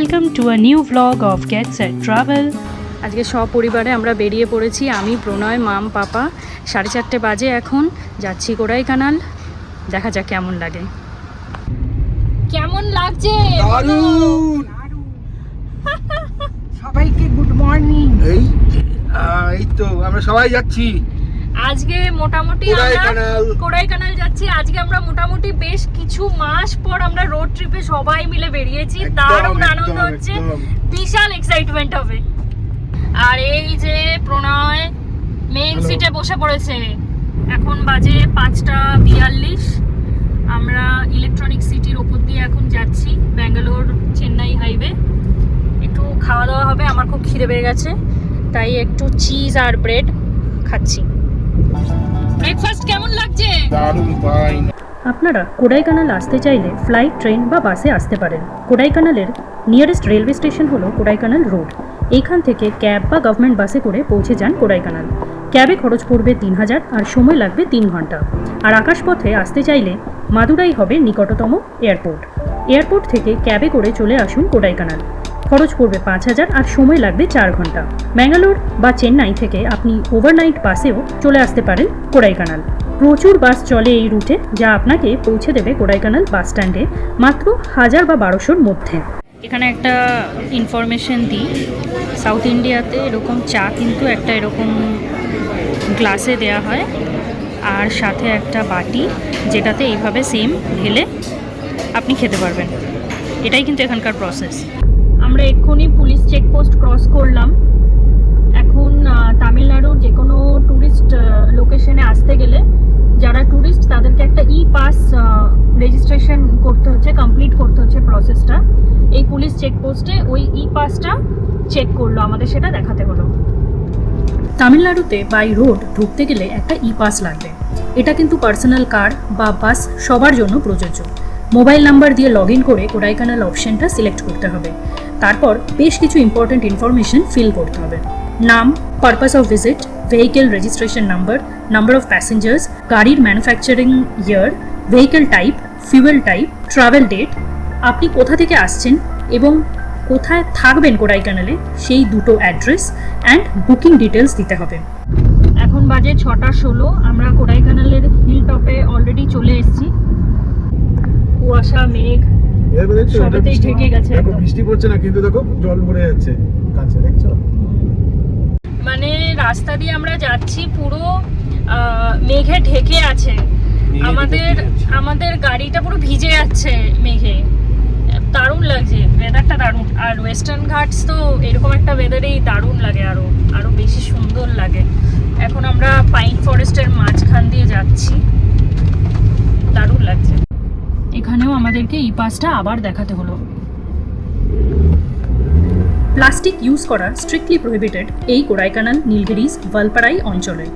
Welcome to a new vlog of get set travel. আজকে সপরিবারে আমরা বেরিয়ে পড়েছি, আমি, প্রণয়, মাম, পাপা। 4:30 বাজে এখন, যাচ্ছি কোডাইকানাল। দেখা যাক কেমন লাগে। কেমন লাগছে? দারুণ। সবাইকে গুড মর্নিং। এই তো আমরা সবাই যাচ্ছি আজকে মোটামুটি কোডাইকানাল যাচ্ছি। আজকে আমরা মোটামুটি বেশ কিছু মাস পর আমরা রোড ট্রিপে সবাই মিলে বেরিয়েছি। দারুণ আনন্দ হচ্ছে, বিশাল এক্সাইটমেন্ট হবে। আর এই যে প্রণয় মেইন সিটে বসে পড়েছে। এখন বাজে 5:42। আমরা ইলেকট্রনিক সিটির ওপর দিয়ে এখন যাচ্ছি, ব্যাঙ্গালোর চেন্নাই হাইওয়ে। একটু খাওয়া দাওয়া হবে, আমার খুব খিদে পেয়ে গেছে, তাই একটু চিজ আর ব্রেড খাচ্ছি। ব্রেকফাস্ট কেমন লাগছে? দারুণ ফাইন। আপনারা কোডাইকানাল আসতে চাইলে ফ্লাইট, ট্রেন বা বাসে আসতে পারেন। কোডাইকানালের নিয়ারেস্ট রেলওয়ে স্টেশন হলো কোডাইকানাল রোড। এইখান থেকে ক্যাব বা গভর্নমেন্ট বাসে করে পৌঁছে যান কোডাইকানাল। ক্যাবে খরচ পড়বে 3000 আর সময় লাগবে 3 ঘন্টা। আর আকাশপথে আসতে চাইলে মাদুরাই হবে নিকটতম এয়ারপোর্ট। এয়ারপোর্ট থেকে ক্যাবে করে চলে আসুন কোডাইকানাল। খরচ পড়বে 5000 আর সময় লাগবে 4 ঘন্টা। ব্যাঙ্গালোর বা চেন্নাই থেকে আপনি ওভারনাইট বাসেও চলে আসতে পারেন কোডাইকানাল। প্রচুর বাস চলে এই রুটে, যা আপনাকে পৌঁছে দেবে কোডাইকানাল বাস স্ট্যান্ডে মাত্র 1000 বা 1200-র মধ্যে। এখানে একটা ইনফরমেশন দিই, সাউথ ইন্ডিয়াতে এরকম চা কিন্তু একটা এরকম গ্লাসে দেয়া হয়, আর সাথে একটা বাটি যেটাতে এইভাবে সেম ঢেলে আপনি খেতে পারবেন। এটাই কিন্তু এখানকার প্রসেস। আমরা এক্ষুনি পুলিশ চেকপোস্ট ক্রস করলাম। এখন তামিলনাড়ুর যে কোনো ট্যুরিস্ট লোকেশনে আসতে গেলে যারা ট্যুরিস্ট তাদেরকে একটা পাস রেজিস্ট্রেশন করতে হচ্ছে, কমপ্লিট করতে হচ্ছে প্রসেসটা। এই পুলিশ চেকপোস্টে ওই পাসটা চেক করলো, আমাদের সেটা দেখাতে হলো। তামিলনাড়ুতে বাই রোড ঢুকতে গেলে একটা পাস লাগবে। এটা কিন্তু পার্সোনাল কার বা বাস সবার জন্য প্রযোজ্য। মোবাইল নাম্বার দিয়ে লগ ইন করে কোডাইকানাল অপশনটা সিলেক্ট করতে হবে। তারপর বেশ কিছু ইম্পর্টেন্ট ইনফরমেশন ফিল করতে হবে। নাম, purpose of visit, vehicle registration number, number of passengers, গাড়ির manufacturing year, vehicle type, fuel type, travel date, আপনি কোথা থেকে আসছেন এবং কোথায় থাকবেন কোডাইকানালে সেই দুটো অ্যাড্রেস অ্যান্ড বুকিং ডিটেলস দিতে হবে। এখন বাজে 6:16। আমরা কোডাইকানালের হিল টপে অলরেডি চলে এসেছি। কুয়াশা, মেঘ সবেতেই ঢেকে গেছে। দেখো বৃষ্টি পড়ছে না, কিন্তু দেখো জল ভরে যাচ্ছে কাছে, দেখছো? মানে রাস্তা দিয়ে আমরা যাচ্ছি, পুরো মেঘে ঢেকে আছে। আমাদের গাড়িটা পুরো ভিজে যাচ্ছে মেঘে। দারুণ লাগছে, ওয়েদারটা দারুণ। আর ওয়েস্টার্ন ঘাটস তো এরকম একটা ওয়েদারেই দারুণ লাগে, আরো বেশি সুন্দর লাগে। এখন আমরা পাইন ফরেস্টের মাঝখান দিয়ে যাচ্ছি, দারুণ লাগছে। এখানেও আমাদেরকে পাসটা আবার দেখাতে হলো। প্লাস্টিক ইউজ করা স্ট্রিক্টলি প্রহিবিটেড এই কোডাইকানাল, নীলগিরিজ, ভালপারাই অঞ্চলে।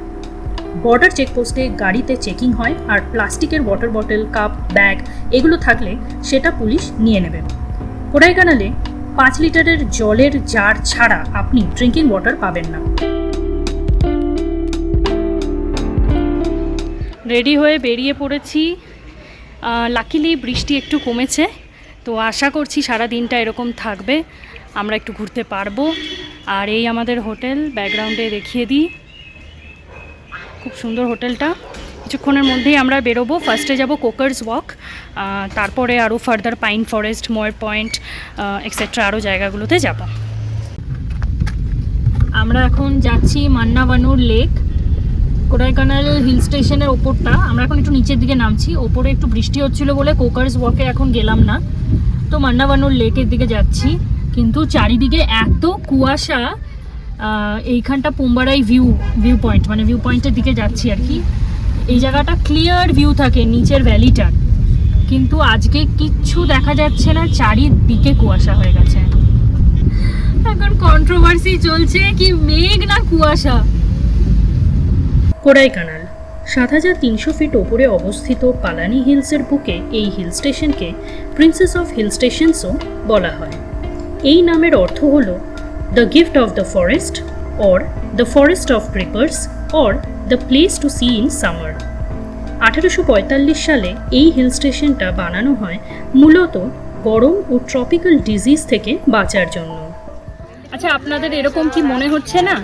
বর্ডার চেকপোস্টে গাড়িতে চেকিং হয়, আর প্লাস্টিকের ওয়াটার বটল, কাপ, ব্যাগ এগুলো থাকলে সেটা পুলিশ নিয়ে নেবে। কোডাইকানালে 5 লিটারের জলের জার ছাড়া আপনি ড্রিঙ্কিং ওয়াটার পাবেন না। রেডি হয়ে বেরিয়ে পড়েছি। লাকিলি বৃষ্টি একটু কমেছে, তো আশা করছি সারা দিনটা এরকম থাকবে, আমরা একটু ঘুরতে পারবো। আর এই আমাদের হোটেল, ব্যাকগ্রাউন্ডে দেখিয়ে দিই, খুব সুন্দর হোটেলটা। কিছুক্ষণের মধ্যেই আমরা বেরোবো। ফার্স্টে যাব কোকার্স ওয়াক, তারপরে আরও further pine forest, Moir point etcetera আরও জায়গাগুলোতে যাব। আমরা এখন যাচ্ছি মান্নাভানুর লেক। কোডাইকানাল হিল স্টেশনের ওপরটা, আমরা এখন একটু নিচের দিকে নামছি। ওপরে একটু বৃষ্টি হচ্ছিল বলে কোকার্স ওয়াকে এখন গেলাম না, তো মান্নাভানুর লেকের দিকে যাচ্ছি। কিন্তু চারিদিকে এত কুয়াশা। এইখানটা পোম্বারাই ভিউ পয়েন্ট, মানে ভিউ পয়েন্টের দিকে যাচ্ছি আর কি। এই জায়গাটা ক্লিয়ার ভিউ থাকে নিচের ভ্যালিটার, কিন্তু আজকে কিচ্ছু দেখা যাচ্ছে না, চারিদিকে কুয়াশা হয়ে গেছে। এখন কন্ট্রোভার্সি চলছে কি মেঘ না কুয়াশা। কোডাইকানাল 7300 ফিট ওপরে অবস্থিত পালানি হিলসের বুকে এই হিল স্টেশনকে প্রিন্সেস অফ হিল স্টেশনসও বলা হয়। এই নামের অর্থ হল the gift of the forest, or the forest of creepers, or the place to see in summer. 1845 সালে এই হিল স্টেশনটা বানানো হয় মূলত গরম ও ট্রপিক্যাল ডিজিজ থেকে বাঁচার জন্য। আচ্ছা, আপনাদের এরকম কি মনে হচ্ছে না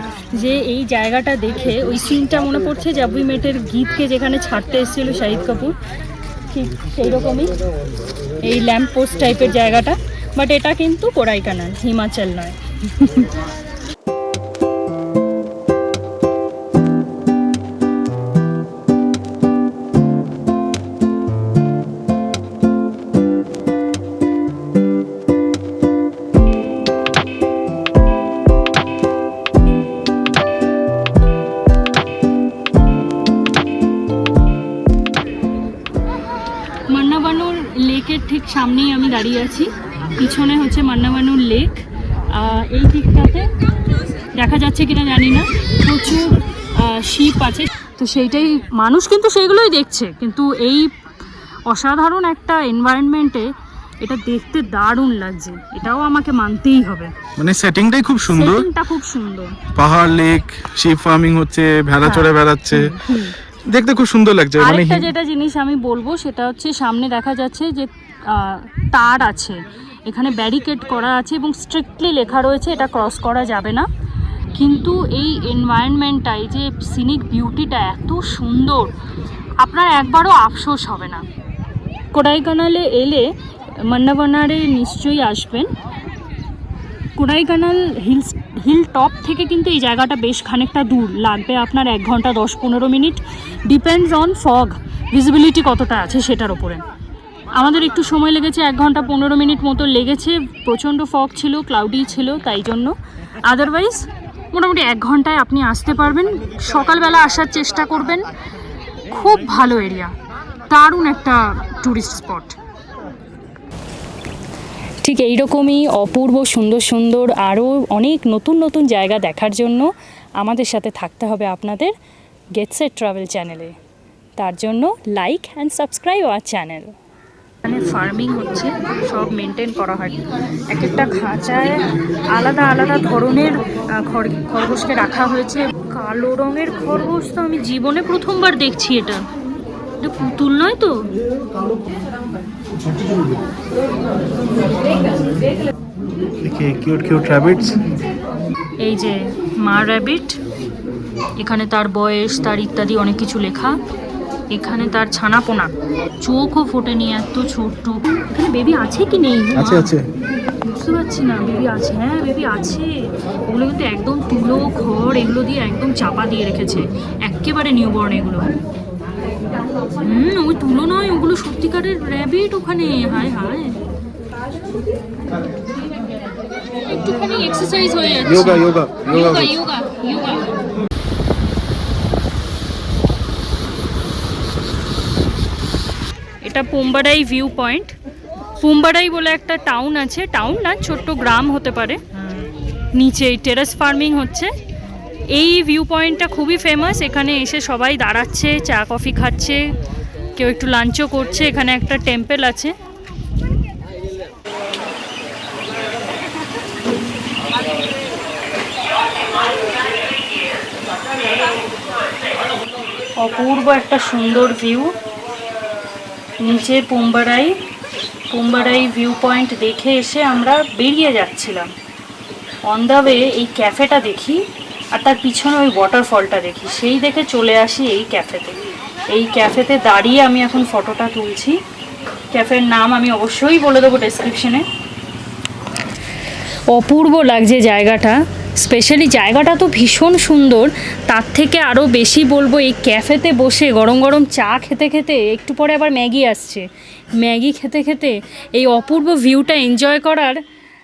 যে এই জায়গাটা দেখে ওই সিনটা মনে পড়ছে জব উই মেটের গীতকে যেখানে ছাড়তে এসেছিল শাহিদ কাপুর, ঠিক সেই রকমই এই ল্যাম্প পোস্ট টাইপের জায়গাটা, বাট এটা কিন্তু কোডাইকানাল, হিমাচল নয়। মান্নাবানুর লেকের ঠিক সামনেই আমি দাঁড়িয়ে আছি। পিছনে হচ্ছে মান্নাবানুর লেক। এই দিকটাতে দেখা যাচ্ছে কিনা জানি না, প্রচুর শিপ আছে, তো সেইটাই মানুষ কিন্তু সেইগুলোই দেখছে। কিন্তু এই অসাধারণ একটা এনভায়রনমেন্টে এটা দেখতে দারুণ লাগছে, এটাও আমাকে মানতেই হবে। মানে সেটিংটাই খুব সুন্দর, সেটিংটা খুব সুন্দর, পাহাড়, লেক, শিপ ফার্মিং হচ্ছে, ভেড়া চড়ে বেড়াচ্ছে, দেখতে খুব সুন্দর লাগছে। আরেকটা যেটা জিনিস আমি বলবো সেটা হচ্ছে সামনে দেখা যাচ্ছে যে তার আছে, এখানে ব্যারিকেড করা আছে এবং স্ট্রিক্টলি লেখা রয়েছে এটা ক্রস করা যাবে না। কিন্তু এই এনভায়রনমেন্টটা, এই যে সিনিক বিউটিটা এত সুন্দর, আপনার একবারও আফসোস হবে না। কোডাইকানালে এলে মান্নাবানারে নিশ্চয়ই আসবেন। কোডাইকানাল হিল টপ থেকে কিন্তু এই জায়গাটা বেশ খানিকটা দূর, লাগবে আপনার 1 ঘন্টা 10-15 minute, depends on fog visibility কতটা আছে সেটার ওপরে। আমাদের একটু সময় লেগেছে, 1 ঘন্টা 15 মিনিট মতো লেগেছে, প্রচণ্ড ফগ ছিল, ক্লাউডি ছিল, তাই জন্য। আদারওয়াইজ মোটামুটি 1 ঘন্টায় আপনি আসতে পারবেন। সকালবেলা আসার চেষ্টা করবেন, খুব ভালো এরিয়া, দারুণ একটা ট্যুরিস্ট স্পট। ঠিক এইরকমই অপূর্ব সুন্দর সুন্দর আরও অনেক নতুন নতুন জায়গা দেখার জন্য আমাদের সাথে থাকতে হবে আপনাদের গেট সেট ট্রাভেল চ্যানেলে। তার জন্য like and subscribe our channel. এখানে ফার্মিং হচ্ছে, সব মেনটেন করা হয়, এক একটা খাঁচায় আলাদা আলাদা ধরনের খরগোশকে রাখা হয়েছে। কালো রঙের খরগোশ তো আমি জীবনে প্রথমবার দেখছি। এটা পুতুল নয় তো? Cute cute rabbits. এই যে মা র‍্যাবিট, এখানে তার বয়স, তার ইত্যাদি অনেক কিছু লেখা। এখানে তার ছানাপোনা, চোখও ফোটেনি, এত ছোট্ট। এখানে বেবি আছে কি নেই? আছে আছে, বুঝতে পারছি না। বেবি আছে, হ্যাঁ বেবি আছে। ওগুলো কিন্তু একদম তুলো খড় এগুলো দিয়ে একদম চাপা দিয়ে রেখেছে, একেবারে নিউবর্ন এগুলো। ওই তুলো নয়, ওগুলো সত্যিকারের র‍্যাবিট ওখানে। হায় হায়, একটুখানি এক্সারসাইজ হয়ে যাচ্ছে। যোগা যোগা যোগা যোগা যোগা। এটা পোম্বাডাই ভিউ পয়েন্ট। পোম্বাডাই বলে একটা টাউন আছে, টাউন না ছোট্ট গ্রাম হতে পারে, নিচে টেরেস ফার্মিং হচ্ছে। এই ভিউ পয়েন্টটা খুবই ফেমাস, এখানে এসে সবাই দাঁড়াচ্ছে, চা কফি খাচ্ছে, কেউ একটু লাঞ্চও করছে। এখানে একটা টেম্পল আছে। অপূর্ব একটা সুন্দর ভিউ, নিচে পোম্বাডাই ভিউ পয়েন্ট দেখে এসে আমরা বেরিয়ে যাচ্ছিলাম। অন দ্য ওয়ে এই ক্যাফেটা দেখি, আর তার পিছনে ওই ওয়াটারফলটা দেখি, সেই দেখে চলে আসি এই ক্যাফেতে। এই ক্যাফেতে দাঁড়িয়ে আমি এখন ফটোটা তুলছি। ক্যাফের নাম আমি অবশ্যই বলে দেবো ডেসক্রিপশনে। অপূর্ব লাগছে জায়গাটা, স্পেশালি জায়গাটা তো ভীষণ সুন্দর। তার থেকে আরও বেশি বলবো এই ক্যাফেতে বসে গরম গরম চা খেতে খেতে, একটু পরে আবার ম্যাগি আসছে, ম্যাগি খেতে খেতে এই অপূর্ব ভিউটা এনজয় করার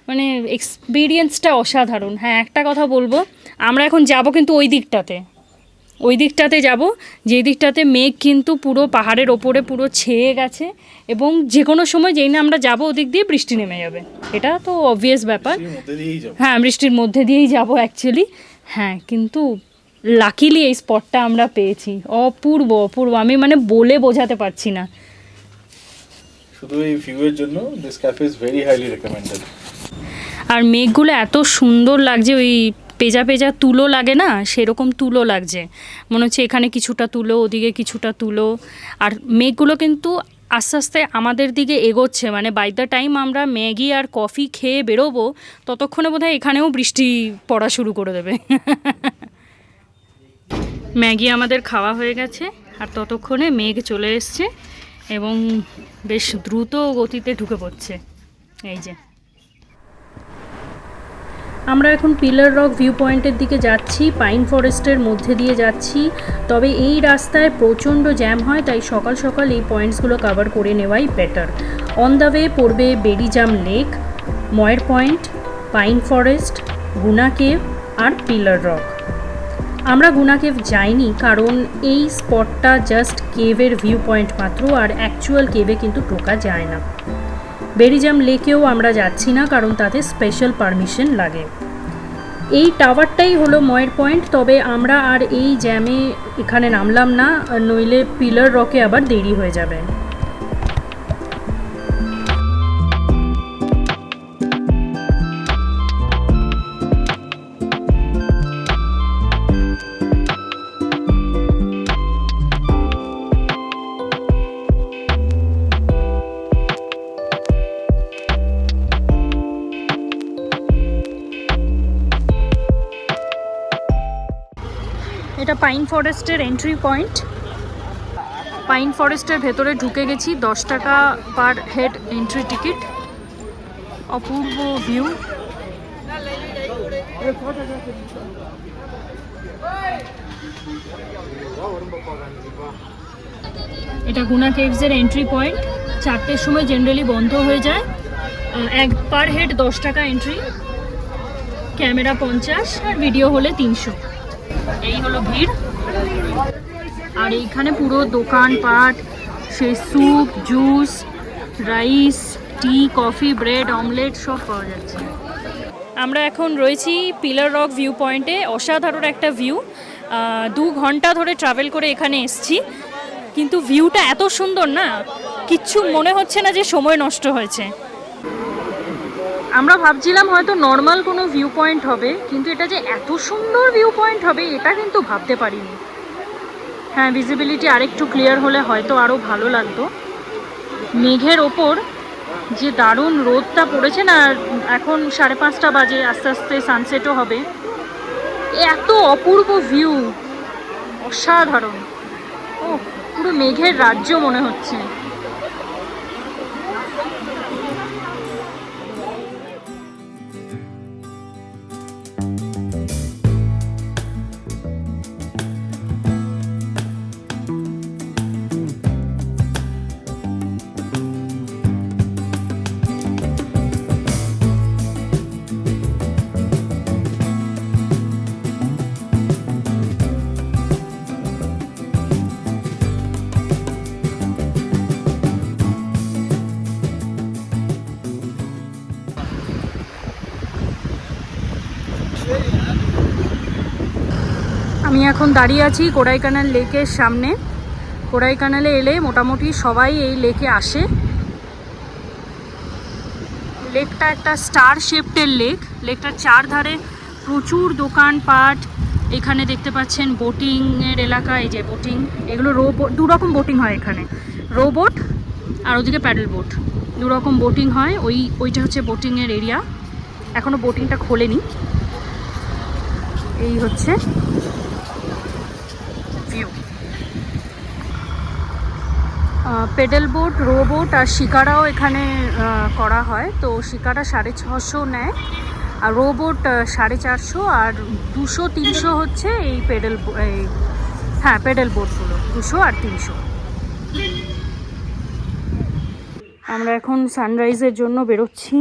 মানে এক্সপিরিয়েন্সটা অসাধারণ। হ্যাঁ, একটা কথা বলবো, আমরা এখন যাব কিন্তু ওই দিকটাতে যাব, যেই দিকটাতে মেঘ কিন্তু পুরো পাহাড়ের ওপরে পুরো ছেয়ে গেছে, এবং যে কোনো সময় যেই না আমরা যাব ওদিক দিয়ে বৃষ্টি নেমে যাবে। এটা তো অবভিয়াস ব্যাপার। হ্যাঁ, বৃষ্টির মধ্যে দিয়েই যাব অ্যাকচুয়ালি। হ্যাঁ, কিন্তু লাকিলি এই স্পটটা আমরা পেয়েছি। অপূর্ব অপূর্ব, আমি মানে বলে বোঝাতে পারছি না। শুধু এই ভিউয়ের জন্য this cafe is very highly recommended. আর মেঘগুলো এত সুন্দর লাগছে, ওই পেজা পেজা তুলো লাগে না, সেরকম তুলো লাগছে। মনে হচ্ছে এখানে কিছুটা তুলো, ওদিকে কিছুটা তুলো। আর মেঘগুলো কিন্তু আস্তে আস্তে আমাদের দিকে এগোচ্ছে, মানে বাই দ্য টাইম আমরা ম্যাগি আর কফি খেয়ে বেরোবো ততক্ষণে বোধহয় এখানেও বৃষ্টি পড়া শুরু করে দেবে। ম্যাগি আমাদের খাওয়া হয়ে গেছে আর ততক্ষণে মেঘ চলে এসছে এবং বেশ দ্রুত গতিতে ঢুকে পড়ছে। এই যে আমরা এখন পিলার রক ভিউ পয়েন্টের দিকে যাচ্ছি, পাইন ফরেস্টের মধ্যে দিয়ে যাচ্ছি। তবে এই রাস্তায় প্রচণ্ড জ্যাম হয়, তাই সকাল সকাল এই পয়েন্টসগুলো কভার করে নেওয়াই বেটার। অন দ্য ওয়ে পড়বে বেরিজাম লেক, ময়ের পয়েন্ট, পাইন ফরেস্ট, গুনা কেভ আর পিলার রক। আমরা গুনা কেভ যাইনি কারণ এই স্পটটা জাস্ট কেভের ভিউ পয়েন্ট মাত্র, আর অ্যাকচুয়াল কেভে কিন্তু ঢোকা যায় না। বেরিজাম লেকেও আমরা যাচ্ছি না কারণ তাতে স্পেশাল পারমিশন লাগে। এই টাওয়ারটাই হলো ময়ের পয়েন্ট, তবে আমরা আর এই জ্যামে এখানে নামলাম না, নইলে পিলার রকে আবার দেরি হয়ে যাবে। এটা পাইন ফরেস্টের এন্ট্রি পয়েন্ট। পাইন ফরেস্টের ভেতরে ঢুকে গেছি, 10 টাকা পার হেড এন্ট্রি টিকিট। অপূর্ব ভিউ। এটা গুনা কেভসের এন্ট্রি পয়েন্ট। 4টের সময় জেনারেলি বন্ধ হয়ে যায়। এক পার হেড 10 টাকা এন্ট্রি, ক্যামেরা 50 আর ভিডিও হলে 300। এই হলো ভিড়। আর এইখানে পুরো দোকানপাট, সে স্যুপ, জুস, রাইস, টি, কফি, ব্রেড, অমলেট সব পাওয়া যাচ্ছে। আমরা এখন রয়েছি পিলার রক ভিউ পয়েন্টে। অসাধারণ একটা ভিউ। 2 ঘন্টা ধরে ট্রাভেল করে এখানে এসেছি, কিন্তু ভিউটা এত সুন্দর না, কিচ্ছু মনে হচ্ছে না যে সময় নষ্ট হয়েছে। আমরা ভাবছিলাম হয়তো নর্মাল কোনো ভিউ পয়েন্ট হবে, কিন্তু এটা যে এত সুন্দর ভিউ পয়েন্ট হবে এটা কিন্তু ভাবতে পারিনি। হ্যাঁ, ভিজিবিলিটি আরেকটু ক্লিয়ার হলে হয়তো আরও ভালো লাগতো। মেঘের ওপর যে দারুণ রোদটা পড়েছে না, এখন 5:30 বাজে, আস্তে আস্তে সানসেটও হবে। এত অপূর্ব ভিউ, অসাধারণ। ও পুরো মেঘের রাজ্য মনে হচ্ছে। আমি এখন দাঁড়িয়ে আছি কোডাইকানাল লেকের সামনে। কোডাইকানালে এলে মোটামুটি সবাই এই লেকে আসে। লেকটা একটা স্টার শেপটের লেক। লেকটার চারধারে প্রচুর দোকানপাট। এখানে দেখতে পাচ্ছেন বোটিংয়ের এলাকা, এই যে বোটিং, এগুলো বোট, 2 রকম বোটিং হয় এখানে, বোট আর ওদিকে প্যাডেল বোট, 2 রকম বোটিং হয়। ওইটা হচ্ছে বোটিংয়ের এরিয়া। এখনও বোটিংটা খোলেনি। এই হচ্ছে ভিউ। পেডেল বোট, বোট আর শিকারাও এখানে করা হয়। তো শিকারা 650 নেয়, আর বোট 450, আর 200-300 হচ্ছে এই পেডেল বোটগুলো, 200 আর 300। আমরা এখন সানরাইজের জন্য বেরোচ্ছি।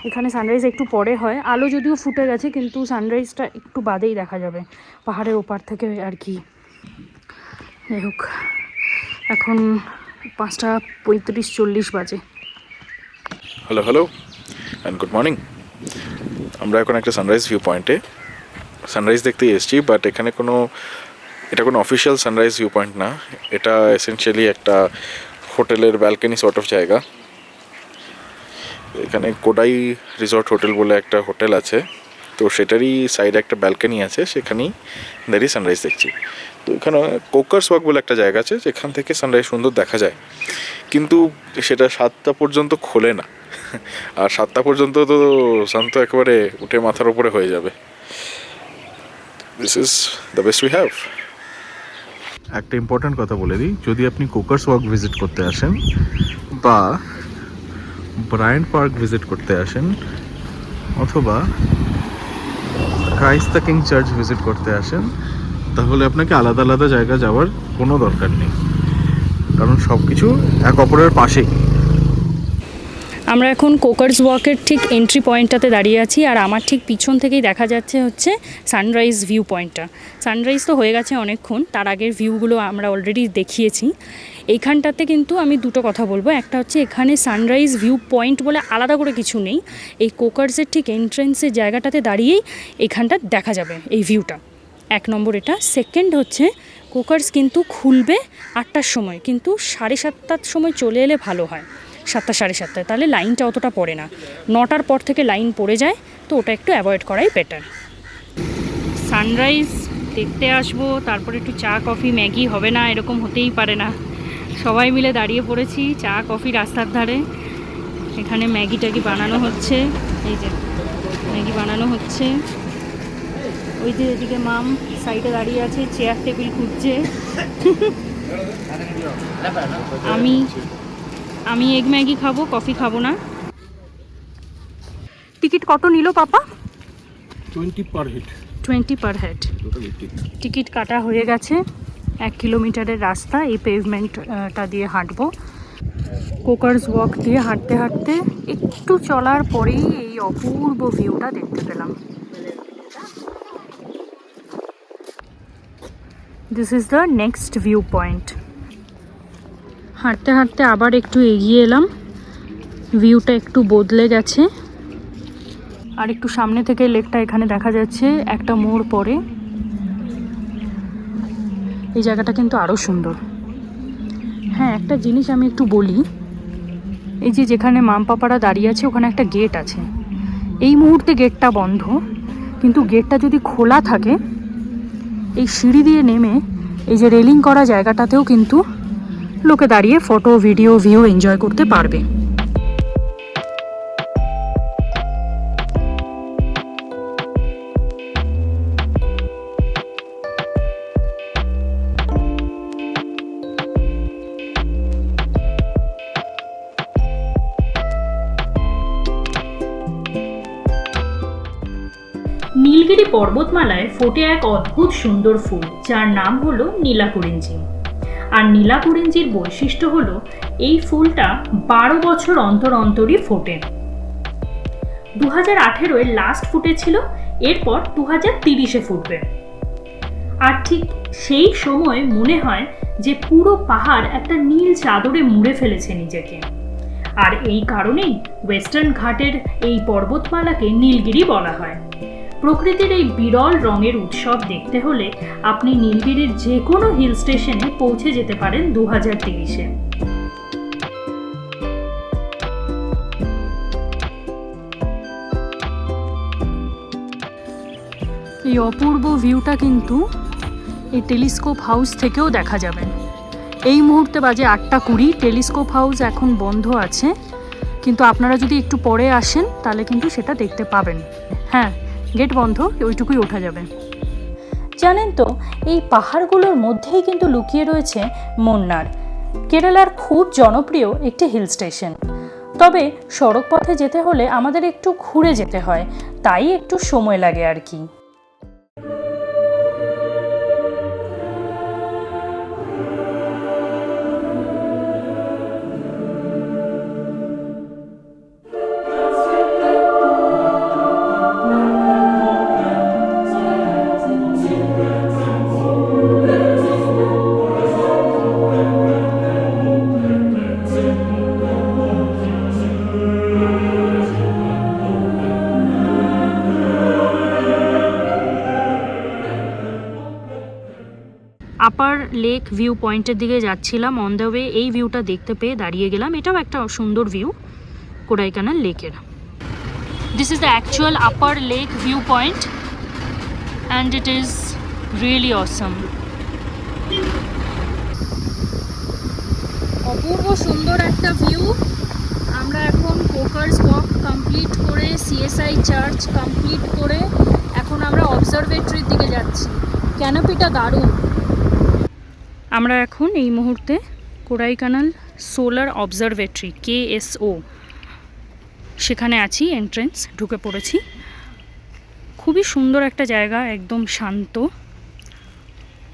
এখানে সানরাইজ একটু পরে হয়, আলো যদিও ফুটে গেছে, কিন্তু সানরাইজটা একটু বাদেই দেখা যাবে পাহাড়ের ওপার থেকে আর কি। যাই হোক, এখন 5:35-40 বাজে। Hello and good morning. আমরা এখন একটা সানরাইজ ভিউ পয়েন্টে সানরাইজ দেখতেই এসেছি, বাট এটা কোনো অফিসিয়াল সানরাইজ ভিউ পয়েন্ট না। এটা এসেনশিয়ালি একটা হোটেলের ব্যালকনি সর্ট অফ জায়গা। এখানে কোডাই রিসর্ট হোটেল বলে একটা হোটেল আছে, তো সেটারই সাইডে একটা ব্যালকনি আছে, সেখানেই দাঁড়িয়ে সানরাইজ দেখছি। তো এখানে কোকার্স ওয়াক বলে একটা জায়গা আছে যেখান থেকে সানরাইজ সুন্দর দেখা যায়, কিন্তু সেটা 7টা পর্যন্ত খোলে না। আর 7টা পর্যন্ত তো শান্ত একেবারে উঠে মাথার উপরে হয়ে যাবে। This is the best we have. একটা ইম্পর্ট্যান্ট কথা বলে দিই, যদি আপনি কোকার্স ওয়াক ভিজিট করতে আসেন বা ব্রায়ান্ট পার্ক ভিজিট করতে আসেন অথবা Christ the king church visit করতে আসেন, তাহলে আপনাকে আলাদা আলাদা জায়গা যাওয়ার কোনো দরকার নেই, কারণ সব কিছু এক অপরের পাশেই। আমরা এখন কোকার্স ওয়াকের ঠিক এন্ট্রি পয়েন্টটাতে দাঁড়িয়ে আছি, আর আমার ঠিক পিছন থেকেই দেখা যাচ্ছে হচ্ছে সানরাইজ ভিউ পয়েন্টটা। সানরাইজ তো হয়ে গেছে অনেকক্ষণ, তার আগের ভিউগুলো আমরা অলরেডি দেখিয়েছি। এইখানটাতে কিন্তু আমি দুটো কথা বলবো। একটা হচ্ছে এখানে সানরাইজ ভিউ পয়েন্ট বলে আলাদা করে কিছু নেই, এই কোকার্সের ঠিক এন্ট্রেন্সের জায়গাটাতে দাঁড়িয়েই এখানটা দেখা যাবে এই ভিউটা। 1 নম্বর এটা। সেকেন্ড হচ্ছে কোকার্স কিন্তু খুলবে 8টার সময়, কিন্তু 7:30টার সময় চলে এলে ভালো হয়, 7টা 7:30টায়, তাহলে লাইনটা অতটা পড়ে না। 9টার পর থেকে লাইন পড়ে যায়, তো ওটা একটু অ্যাভয়েড করাই বেটার। সানরাইজ দেখতে আসবো, তারপরে একটু চা কফি ম্যাগি হবে না, এরকম হতেই পারে না। সবাই মিলে দাঁড়িয়ে পড়েছি চা কফি রাস্তার ধারে। এখানে ম্যাগি ট্যাগি বানানো হচ্ছে, এই যে ম্যাগি বানানো হচ্ছে। ওই যে এদিকে মাম সাইডে দাঁড়িয়ে আছে, চেয়ার টেবিল খুঁজছে। আমি এগ ম্যাগি খাবো, কফি খাবো না। টিকিট কত নিল পাপা? 20 per head. 20 per head. Ticket কাটা হয়ে গেছে। 1 কিলোমিটারের রাস্তা, এই পেভমেন্টটা দিয়ে হাঁটবো। কোকার্স ওয়াক দিয়ে হাঁটতে হাঁটতে একটু চলার পরেই এই অপূর্ব ভিউটা দেখতে পেলাম। This is the next view point. হাঁটতে হাঁটতে আবার একটু এগিয়ে এলাম, ভিউটা একটু বদলে গেছে। আর একটু সামনে থেকে লেকটা এখানে দেখা যাচ্ছে, একটা মোড় পরে। এই জায়গাটা কিন্তু আরও সুন্দর। হ্যাঁ, একটা জিনিস আমি একটু বলি, এই যে যেখানে মাম পাপারা দাঁড়িয়ে আছে ওখানে একটা গেট আছে। এই মুহূর্তে গেটটা বন্ধ, কিন্তু গেটটা যদি খোলা থাকে, এই সিঁড়ি দিয়ে নেমে এই যে রেলিং করা জায়গাটাতেও কিন্তু লোকে দাঁড়িয়ে ফটো ভিডিও ভিউ এনজয় করতে পারবে। নীলগিরি পর্বতমালায় ফোটে এক অদ্ভুত সুন্দর ফুল, যার নাম হলো নীলাকুরিঞ্জি। আর নীলাকুরিঞ্জির বৈশিষ্ট্য হলো এই ফুলটা 12 বছর অন্তর অন্তরই ফোটে। 2018 লাস্ট ফুটেছিল, এরপর 2030 ফুটবে। আর ঠিক সেই সময় মনে হয় যে পুরো পাহাড় একটা নীল চাদরে মুড়ে ফেলেছে নিজেকে। আর এই কারণেই ওয়েস্টার্ন ঘাটের এই পর্বতমালাকে নীলগিরি বলা হয়। প্রকৃতির এই বিরল রঙের উৎসব দেখতে হলে আপনি নীলগিরির যে কোনো হিল স্টেশনে পৌঁছে যেতে পারেন 2030-এ। এই অপূর্ব ভিউটা কিন্তু এই টেলিস্কোপ হাউস থেকেও দেখা যাবে। এই মুহূর্তে বাজে 8:20, টেলিস্কোপ হাউস এখন বন্ধ আছে, কিন্তু আপনারা যদি একটু পরে আসেন তাহলে কিন্তু সেটা দেখতে পাবেন। হ্যাঁ, গেট বন্ধ, ওইটুকুই ওঠা যাবে। জানেন তো, এই পাহাড়গুলোর মধ্যেই কিন্তু লুকিয়ে রয়েছে মুন্নার, কেরালার খুব জনপ্রিয় একটি হিল স্টেশন। তবে সড়ক পথে যেতে হলে আমাদের একটু ঘুরে যেতে হয়, তাই একটু সময় লাগে আর কি। আপার লেক ভিউ পয়েন্টের দিকে যাচ্ছিলাম, অন দ্য ওয়ে এই ভিউটা দেখতে পেয়ে দাঁড়িয়ে গেলাম। এটাও একটা সুন্দর ভিউ কোডাইকানাল লেকের। This is the actual upper lake viewpoint and it is really awesome. অপূর্ব সুন্দর একটা ভিউ। আমরা এখন কোকার্স ওয়াক কমপ্লিট করে সিএসআই চার্চ কমপ্লিট করে এখন আমরা অবজারভেটরির দিকে যাচ্ছি। ক্যানোপিটা দারুণ। আমরা এখন এই মুহূর্তে কোডাইকানাল সোলার অবজারভেটরি KSO সেখানে আছি, এন্ট্রেন্স ঢুকে পড়েছি। খুবই সুন্দর একটা জায়গা, একদম শান্ত।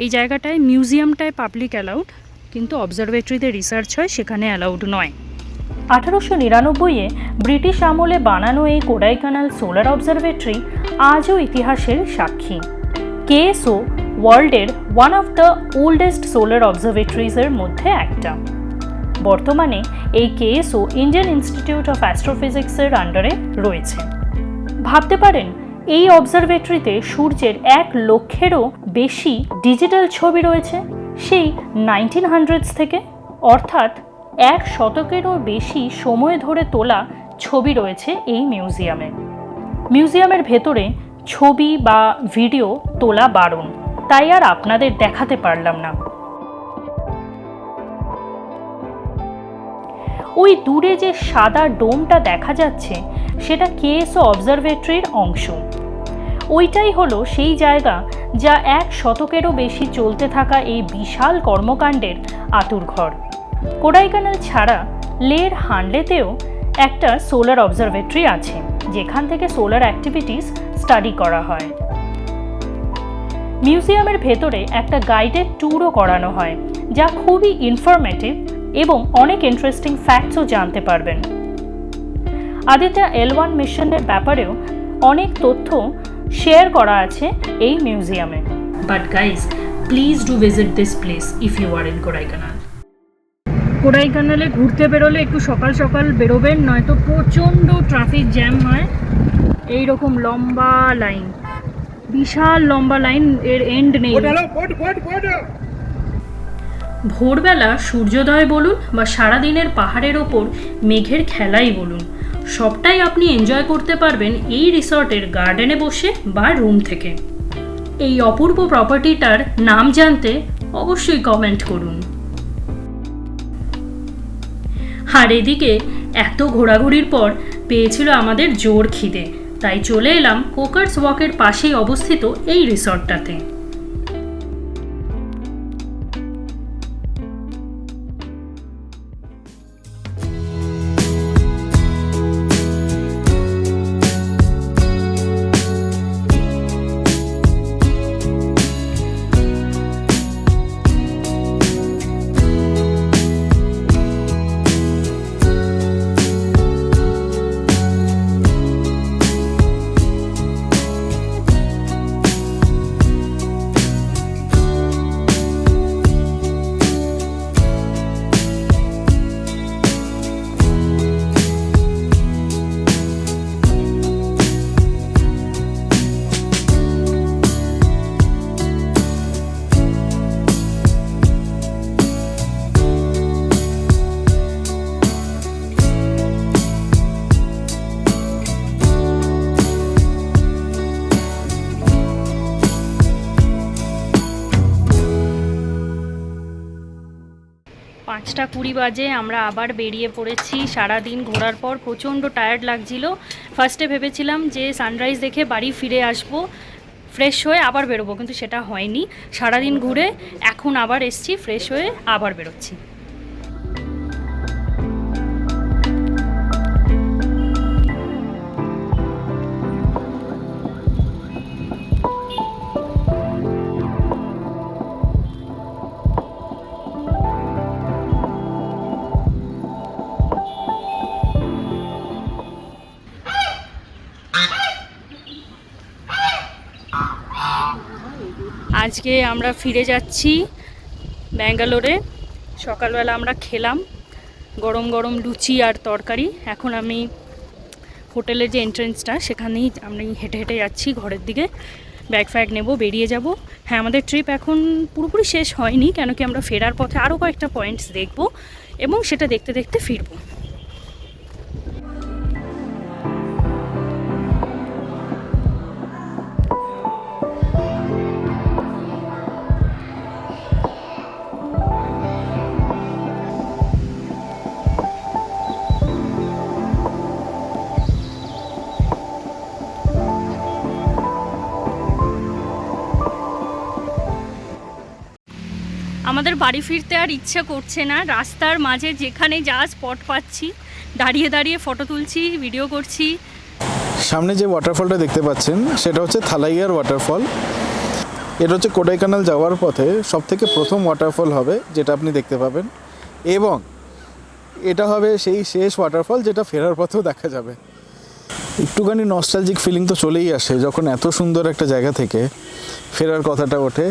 এই জায়গাটায় মিউজিয়ামটায় পাবলিক অ্যালাউড, কিন্তু অবজারভেটরিতে রিসার্চ হয় সেখানে অ্যালাউড নয়। 1899-এ ব্রিটিশ আমলে বানানো এই কোডাইকানাল সোলার অবজারভেটরি আজও ইতিহাসের সাক্ষী। KSO ওয়ার্ল্ডের one of the oldest solar অবজারভেটরিজের মধ্যে একটা। বর্তমানে এই KSO ইন্ডিয়ান ইনস্টিটিউট অফ অ্যাস্ট্রোফিজিক্সের আন্ডারে রয়েছে। ভাবতে পারেন এই অবজারভেটরিতে সূর্যের 1 লক্ষেরও বেশি ডিজিটাল ছবি রয়েছে সেই 1900s থেকে, অর্থাৎ 1 শতকেরও বেশি সময় ধরে তোলা ছবি রয়েছে এই মিউজিয়ামে। মিউজিয়ামের ভেতরে ছবি বা ভিডিও তোলা বারণ, তাই আর আপনাদের দেখাতে পারলাম না। ওই দূরে যে সাদা ডোমটা দেখা যাচ্ছে সেটা KSO অবজারভেটরির অংশ। ওইটাই হলো সেই জায়গা যা 1 শতকেরও বেশি চলতে থাকা এই বিশাল কর্মকাণ্ডের আঁতুড়ঘর। কোডাইকানাল ছাড়া লের হানলেতেও একটা সোলার অবজারভেটরি আছে, যেখান থেকে সোলার অ্যাক্টিভিটিস স্টাডি করা হয়। মিউজিয়ামের ভেতরে একটা গাইডেড ট্যুরও করানো হয়, যা খুবই ইনফরমেটিভ এবং অনেক ইন্টারেস্টিং ফ্যাক্টসও জানতে পারবেন। আদিত্য L1 মিশনের ব্যাপারেও অনেক তথ্য শেয়ার করা আছে এই মিউজিয়ামে। But guys, please do visit this place if you are in Kodaikanal. কোডাইকানালে ঘুরতে বেরোলে একটু সকাল সকাল বেরোবেন, নয়তো প্রচণ্ড ট্রাফিক জ্যাম হয়। এই রকম লম্বা লাইন, বিশাল লম্বা লাইন, এর এন্ড নেই। ভোরবেলা সূর্যোদয় বলুন বা সারাদিনের পাহাড়ের ওপর মেঘের খেলাই বলুন, সবটাই আপনি এনজয় করতে পারবেন এই রিসর্টের গার্ডেনে বসে বা রুম থেকে। এই অপূর্ব প্রপার্টিটার নাম জানতে অবশ্যই কমেন্ট করুন। আর এদিকে এত ঘোরাঘুরির পর পেয়েছিল আমাদের জোর খিদে, তাই চলে এলাম কোকার্স ওয়াকের পাশেই অবস্থিত এই রিসর্টটাতে। পাঁচটা 20 বাজে আমরা আবার বেরিয়ে পড়েছি। সারাদিন ঘোরার পর প্রচণ্ড টায়ার্ড লাগছিল। ফার্স্টে ভেবেছিলাম যে সানরাইজ দেখে বাড়ি ফিরে আসবো, ফ্রেশ হয়ে আবার বেরোবো, কিন্তু সেটা হয়নি। সারাদিন ঘুরে এখন আবার এসছি, ফ্রেশ হয়ে আবার বেরোচ্ছি। আজকে আমরা ফিরে যাচ্ছি ব্যাঙ্গালোরে। সকালবেলা আমরা খেলাম গরম গরম লুচি আর তরকারি। এখন আমি হোটেলের যে এন্ট্রেন্সটা সেখানেই আমি হেঁটে হেঁটে যাচ্ছি ঘরের দিকে। ব্যাগ ফ্যাগ নেব, বেরিয়ে যাব। হ্যাঁ, আমাদের ট্রিপ এখন পুরোপুরি শেষ হয়নি, কেন কি আমরা ফেরার পথে আরও কয়েকটা পয়েন্টস দেখব এবং সেটা দেখতে দেখতে ফিরব। আমাদের বাড়ি ফিরতে আর ইচ্ছা করছে না। রাস্তার মাঝে যেখানে যা স্পট পাচ্ছি দাঁড়িয়ে দাঁড়িয়ে ফটো তুলছি, ভিডিও করছি। সামনে যে ওয়াটারফলটা দেখতে পাচ্ছেন সেটা হচ্ছে থালাইয়ার ওয়াটারফল। এটা হচ্ছে কোডাইকানাল যাওয়ার পথে সবথেকে প্রথম ওয়াটারফল হবে যেটা আপনি দেখতে পাবেন, এবং এটা হবে সেই শেষ ওয়াটারফল যেটা ফেরার পথেও দেখা যাবে। একটুখানি নস্টালজিক ফিলিং তো চলেই আসে যখন এত সুন্দর একটা জায়গা থেকে ফেরার কথাটা ওঠে।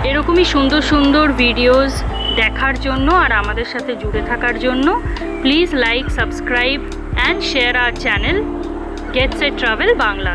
এরকমই সুন্দর সুন্দর ভিডিওস দেখার জন্য আর আমাদের সাথে জুড়ে থাকার জন্য please like, subscribe and share our channel get set travel Bangla.